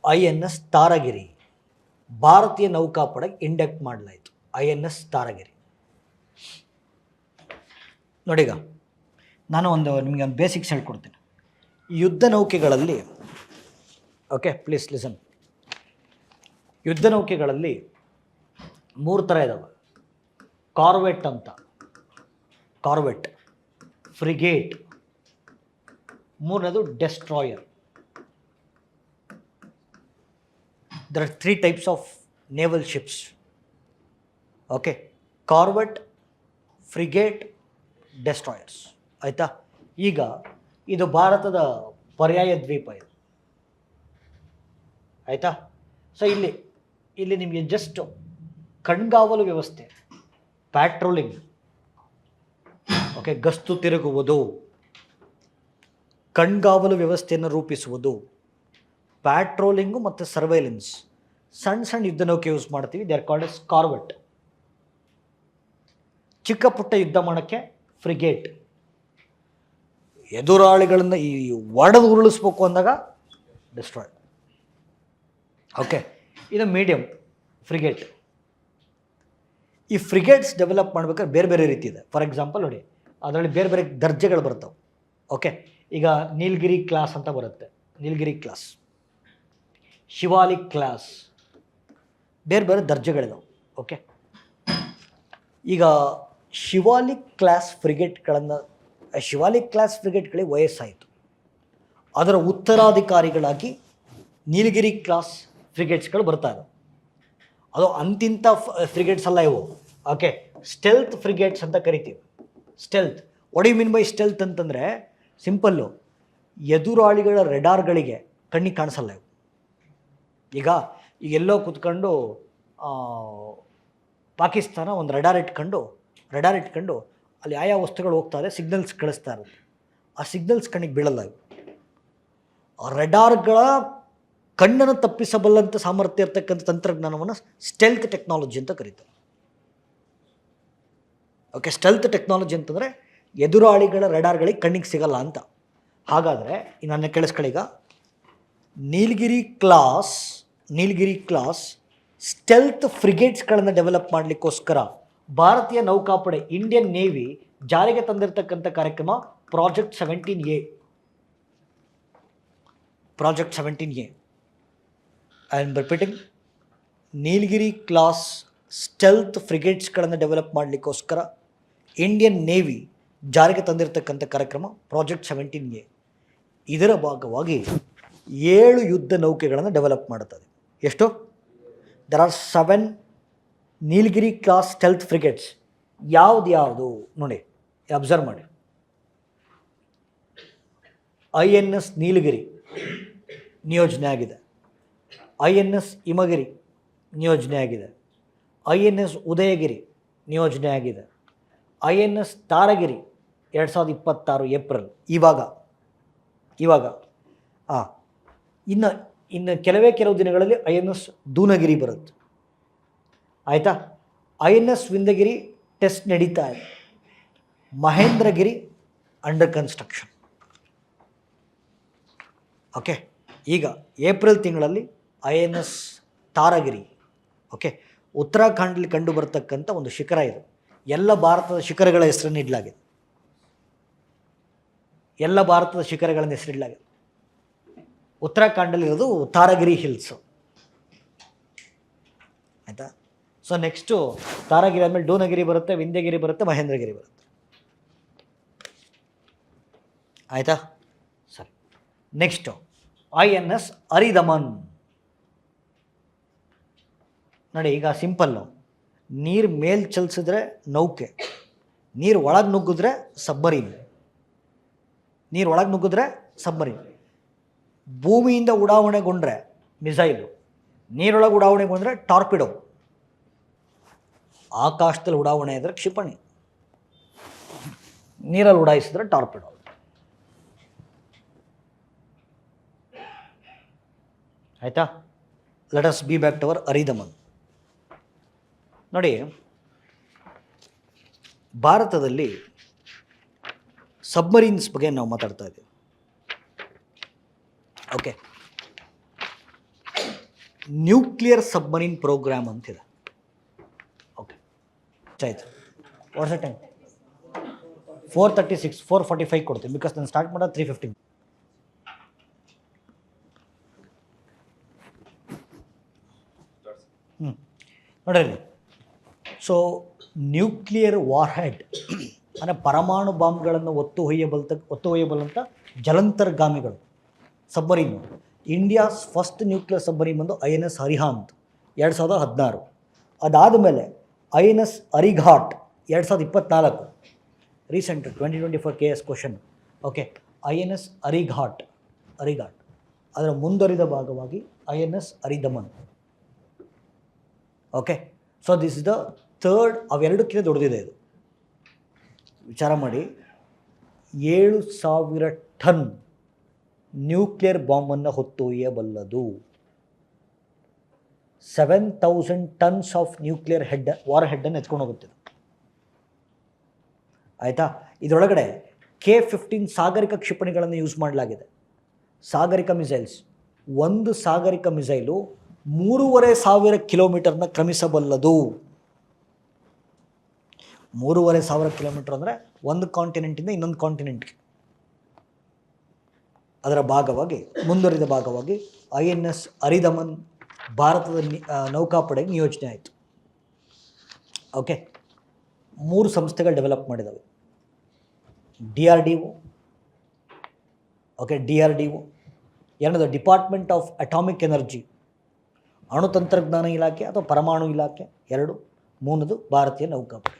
INS ತಾರಗಿರಿ ಭಾರತೀಯ ನೌಕಾಪಡೆಗೆ induct ಮಾಡಲಾಯಿತು. INS ತಾರಗಿರಿ. ನೋಡೀಗ ನಾನು ನಿಮಗೆ ಒಂದು ಬೇಸಿಕ್ಸ್ ಹೇಳ್ಕೊಡ್ತೀನಿ. ಯುದ್ಧ ನೌಕೆಗಳಲ್ಲಿ, ಓಕೆ ಪ್ಲೀಸ್ ಲಿಸನ್, ಯುದ್ಧ ನೌಕೆಗಳಲ್ಲಿ 3 ಥರ ಇದ್ದಾವೆ. ಕಾರ್ವೆಟ್ ಅಂತ, ಕಾರ್ವೆಟ್, ಫ್ರಿಗೇಟ್, ಮೂರನೇದು destroyer. There are 3 types of naval ships. Okay, corvette, frigate, destroyers. ಆಯಿತಾ? ಈಗ ಇದು ಭಾರತದ ಪರ್ಯಾಯ ದ್ವೀಪ ಇದು. ಆಯಿತಾ? ಸೊ ಇಲ್ಲಿ ನಿಮಗೆ ಜಸ್ಟ್ ಕಣ್ಗಾವಲು ವ್ಯವಸ್ಥೆ, ಪ್ಯಾಟ್ರೋಲಿಂಗ್, ಓಕೆ, ಗಸ್ತು ತಿರುಗುವುದು, ಕಣ್ಗಾವಲು ವ್ಯವಸ್ಥೆಯನ್ನು ರೂಪಿಸುವುದು, ಪ್ಯಾಟ್ರೋಲಿಂಗು ಮತ್ತು ಸರ್ವೈಲೆನ್ಸ್, ಸಣ್ಣ ಯುದ್ಧ ನೌಕೆ ಯೂಸ್ ಮಾಡ್ತೀವಿ. They are called as Corbett. ಚಿಕ್ಕ ಪುಟ್ಟ ಯುದ್ಧ ಮಾಡೋಕ್ಕೆ ಫ್ರಿಗೇಟ್. ಎದುರಾಳಿಗಳನ್ನು ಒಡೆದು ಉರುಳಿಸ್ಬೇಕು ಅಂದಾಗ ಡೆಸ್ಟ್ರಾಯ್. ಓಕೆ, ಇದು ಮೀಡಿಯಮ್ ಫ್ರಿಗೇಟ್. ಈ ಫ್ರಿಗೇಟ್ಸ್ ಡೆವಲಪ್ ಮಾಡ್ಬೇಕಾದ್ರೆ ಬೇರೆ ಬೇರೆ ರೀತಿ ಇದೆ. ಫಾರ್ ಎಕ್ಸಾಂಪಲ್ ನೋಡಿ, ಅದರಲ್ಲಿ ಬೇರೆ ಬೇರೆ ದರ್ಜೆಗಳು ಬರ್ತವೆ. ಓಕೆ, ಈಗ ನೀಲಗಿರಿ ಕ್ಲಾಸ್ ಅಂತ ಬರುತ್ತೆ, ನೀಲಗಿರಿ ಕ್ಲಾಸ್, ಶಿವಾಲಿಕ್ ಕ್ಲಾಸ್, ಬೇರೆ ಬೇರೆ ದರ್ಜೆಗಳಿದಾವೆ. ಓಕೆ, ಈಗ ಶಿವಾಲಿಕ್ ಕ್ಲಾಸ್ ಫ್ರಿಗೇಟ್ಗಳಿಗೆ ವಯಸ್ಸಾಯಿತು. ಅದರ ಉತ್ತರಾಧಿಕಾರಿಗಳಾಗಿ ನೀಲಗಿರಿ ಕ್ಲಾಸ್ ಫ್ರಿಗೇಟ್ಸ್ಗಳು ಬರ್ತಾ ಇದ್ದಾವೆ. ಅದು ಅಂತಿಂಥ ಫ್ರಿಗೇಟ್ಸ್ ಅಲ್ಲ ಇವು. ಓಕೆ, ಸ್ಟೆಲ್ತ್ ಫ್ರಿಗೇಟ್ಸ್ ಅಂತ ಕರಿತೀವಿ. Stealth, what you mean by stealth ಅಂತಂದರೆ ಸಿಂಪಲ್ಲು, ಎದುರಾಳಿಗಳ ರೆಡಾರ್ಗಳಿಗೆ ಕಣ್ಣಿಗೆ ಕಾಣಿಸಲ್ಲ ಇವು. ಈಗ ಎಲ್ಲೋ ಕೂತ್ಕೊಂಡು ಪಾಕಿಸ್ತಾನ ಒಂದು ರೆಡಾರ್ ಇಟ್ಕೊಂಡು ಅಲ್ಲಿ ಯಾವ ವಸ್ತುಗಳು ಹೋಗ್ತಾ ಇದೆ ಸಿಗ್ನಲ್ಸ್ ಕಳಿಸ್ತಾ ಇರುತ್ತೆ. ಆ ಸಿಗ್ನಲ್ಸ್ ಕಣ್ಣಿಗೆ ಬೀಳಲ್ಲ ಇವು. ಆ ರೆಡಾರ್ಗಳ ಕಣ್ಣನ್ನು ತಪ್ಪಿಸಬಲ್ಲಂಥ ಸಾಮರ್ಥ್ಯ ಇರ್ತಕ್ಕಂಥ ತಂತ್ರಜ್ಞಾನವನ್ನು ಸ್ಟೆಲ್ತ್ ಟೆಕ್ನಾಲಜಿ ಅಂತ ಕರೀತಾರೆ. ಓಕೆ, ಸ್ಟೆಲ್ತ್ ಟೆಕ್ನಾಲಜಿ ಅಂತಂದರೆ ಎದುರಾಳಿಗಳ ರೆಡಾರ್ಗಳಿಗೆ ಕಣ್ಣಿಗೆ ಸಿಗಲ್ಲ ಅಂತ. ಹಾಗಾದರೆ ನನ್ನ ಕೇಳಿಸ್ಕೊಳ್ಳೀಗ, ನೀಲಗಿರಿ ಕ್ಲಾಸ್ ಸ್ಟೆಲ್ತ್ ಫ್ರಿಗೇಟ್ಸ್ಗಳನ್ನು ಡೆವಲಪ್ ಮಾಡಲಿಕ್ಕೋಸ್ಕರ ಭಾರತೀಯ ನೌಕಾಪಡೆ, ಇಂಡಿಯನ್ ನೇವಿ ಜಾರಿಗೆ ತಂದಿರತಕ್ಕಂಥ ಕಾರ್ಯಕ್ರಮ project 17A. Project 17A. I am repeating, Nilgiri class stealth ಫ್ರಿಗೇಟ್ಸ್ಗಳನ್ನು ಡೆವಲಪ್ ಮಾಡಲಿಕ್ಕೋಸ್ಕರ ಇಂಡಿಯನ್ ನೇವಿ ಜಾರಿಗೆ ತಂದಿರತಕ್ಕಂಥ ಕಾರ್ಯಕ್ರಮ ಪ್ರಾಜೆಕ್ಟ್ 17A. ಇದರ ಭಾಗವಾಗಿ 7 ಯುದ್ಧ ನೌಕೆಗಳನ್ನು ಡೆವಲಪ್ ಮಾಡುತ್ತದೆ. ಎಷ್ಟು? There are 7 Nilgiri class stealth frigates. ಯಾವುದು ನೋಡಿ, ಅಬ್ಸರ್ವ್ ಮಾಡಿ. INS ನೀಲಗಿರಿ ನಿಯೋಜನೆ ಆಗಿದೆ, INS ಹಿಮಗಿರಿ ನಿಯೋಜನೆ ಆಗಿದೆ, INS ಉದಯಗಿರಿ ನಿಯೋಜನೆ ಆಗಿದೆ, INS ತಾರಗಿರಿ 2026 ಏಪ್ರಿಲ್ ಇವಾಗ ಇನ್ನು ಕೆಲವು ದಿನಗಳಲ್ಲಿ INS ದೂನಗಿರಿ ಬರುತ್ತೆ. ಆಯಿತಾ? INS ವಿಂಧ್ಯಗಿರಿ ಟೆಸ್ಟ್ ನಡೀತಾ ಇದೆ, ಮಹೇಂದ್ರಗಿರಿ ಅಂಡರ್ ಕನ್ಸ್ಟ್ರಕ್ಷನ್. ಓಕೆ, ಈಗ ಏಪ್ರಿಲ್ ತಿಂಗಳಲ್ಲಿ INS ತಾರಗಿರಿ, ಓಕೆ, ಉತ್ತರಾಖಂಡಲ್ಲಿ ಕಂಡು ಬರ್ತಕ್ಕಂಥ ಒಂದು ಶಿಖರ ಇದು. ಎಲ್ಲ ಭಾರತದ ಶಿಖರಗಳ ಹೆಸರನ್ನು ಇಡಲಾಗಿದೆ. ಎಲ್ಲ ಭಾರತದ ಶಿಖರಗಳನ್ನು ಹೆಸರಿಡಲಾಗಿದೆ. ಉತ್ತರಾಖಂಡಲ್ಲಿರೋದು ತಾರಗಿರಿ ಹಿಲ್ಸು. ಆಯಿತಾ? ಸೊ ನೆಕ್ಸ್ಟು ತಾರಗಿರಿ ಆದಮೇಲೆ ಡೂನಗಿರಿ ಬರುತ್ತೆ, ವಿಂಧ್ಯಗಿರಿ ಬರುತ್ತೆ, ಮಹೇಂದ್ರಗಿರಿ ಬರುತ್ತೆ. ಆಯಿತಾ? ಸರಿ, ನೆಕ್ಸ್ಟು INS ಅರಿದಮನ್. ನೋಡಿ, ಈಗ ಸಿಂಪಲ್ಲು, ನೀರು ಮೇಲ್ ಚಲಿಸಿದ್ರೆ ನೌಕೆ, ನೀರು ಒಳಗೆ ನುಗ್ಗಿದ್ರೆ ಸಬ್ಮರೀನ್, ಭೂಮಿಯಿಂದ ಉಡಾವಣೆಗೊಂಡ್ರೆ ಮಿಸೈಲು, ನೀರೊಳಗೆ ಉಡಾವಣೆಗೊಂಡ್ರೆ ಟಾರ್ಪಿಡೋ, ಆಕಾಶದಲ್ಲಿ ಉಡಾವಣೆ ಇದ್ದರೆ ಕ್ಷಿಪಣಿ, ನೀರಲ್ಲಿ ಉಡಾಯಿಸಿದ್ರೆ ಟಾರ್ಪಿಡೋ. ಆಯಿತಾ? Let us be back to our Aridhaman. ನೋಡಿ, ಭಾರತದಲ್ಲಿ ಸಬ್ಮರೀನ್ಸ್ ಬಗ್ಗೆ ನಾವು ಮಾತಾಡ್ತಾ ಇದ್ದೀವಿ. ಓಕೆ, ನ್ಯೂಕ್ಲಿಯರ್ ಸಬ್ಮರೀನ್ ಪ್ರೋಗ್ರಾಮ್ ಅಂತಿದೆ. ಓಕೆ ಆಯ್ತು. ವಾಟ್ಸ್ ಟೈಮ್ 4:36, 4:45 ಕೊಡ್ತೀನಿ ಬಿಕಾಸ್ ನಾನು ಸ್ಟಾರ್ಟ್ ಮಾಡೋದು 3:15. ನೋಡಿರಿ, ಸೊ ನ್ಯೂಕ್ಲಿಯರ್ ವಾರ್ಹೆಡ್ ಅಂದರೆ ಪರಮಾಣು ಬಾಂಬ್ಗಳನ್ನು ಒತ್ತೊಯ್ಯಬಲ್ಲಂಥ ಜಲಂತರ್ಗಾಮಿಗಳು submarine. India's first nuclear submarine ಬಂದು INS ಅರಿಹಾಂತ್ 2016. ಅದಾದಮೇಲೆ INS Arighaat 2024, recent 2024 KS question. Okay, INS Arighaat. ಅದರ ಮುಂದುವರಿದ ಭಾಗವಾಗಿ INS Aridhaman. Okay, so this is the third. ಅವೆರಡಕ್ಕಿಂತ ದೊಡ್ಡದಿದೆ ಇದು. ವಿಚಾರ ಮಾಡಿ, 7,000 ಟನ್ ನ್ಯೂಕ್ಲಿಯರ್ ಬಾಂಬನ್ನು ಹೊತ್ತೊಯ್ಯಬಲ್ಲದು. 7,000 ಟನ್ಸ್ ಆಫ್ ನ್ಯೂಕ್ಲಿಯರ್ ವಾರ್ ಹೆಡ್ಡನ್ನು ಎತ್ಕೊಂಡು ಹೋಗುತ್ತೆ. ಆಯಿತಾ? ಇದರೊಳಗಡೆ K-15 ಸಾಗರಿಕ ಕ್ಷಿಪಣಿಗಳನ್ನು ಯೂಸ್ ಮಾಡಲಾಗಿದೆ. ಸಾಗರಿಕ ಮಿಸೈಲ್ಸ್. ಒಂದು ಸಾಗರಿಕ ಮಿಸೈಲು 3,500 ಕಿಲೋಮೀಟರ್ನ ಕ್ರಮಿಸಬಲ್ಲದು. 3,500 ಕಿಲೋಮೀಟರ್ ಅಂದರೆ ಒಂದು ಕಾಂಟಿನೆಂಟಿಂದ ಇನ್ನೊಂದು ಕಾಂಟಿನೆಂಟ್ಗೆ. ಅದರ ಭಾಗವಾಗಿ ಮುಂದುವರಿದ ಭಾಗವಾಗಿ INS ಅರಿದಮನ್ ಭಾರತದ ನೌಕಾಪಡೆಗೆ ನಿಯೋಜನೆ ಆಯಿತು. ಓಕೆ, 3 ಸಂಸ್ಥೆಗಳು ಡೆವಲಪ್ ಮಾಡಿದ್ದಾವೆ. DRDO, okay, DRDO. ಎರಡನೇದು ಡಿಪಾರ್ಟ್ಮೆಂಟ್ ಆಫ್ ಅಟಾಮಿಕ್ ಎನರ್ಜಿ, ಅಣು ತಂತ್ರಜ್ಞಾನ ಇಲಾಖೆ ಅಥವಾ ಪರಮಾಣು ಇಲಾಖೆ 2. ಮೂರನೇದು ಭಾರತೀಯ ನೌಕಾಪಡೆ.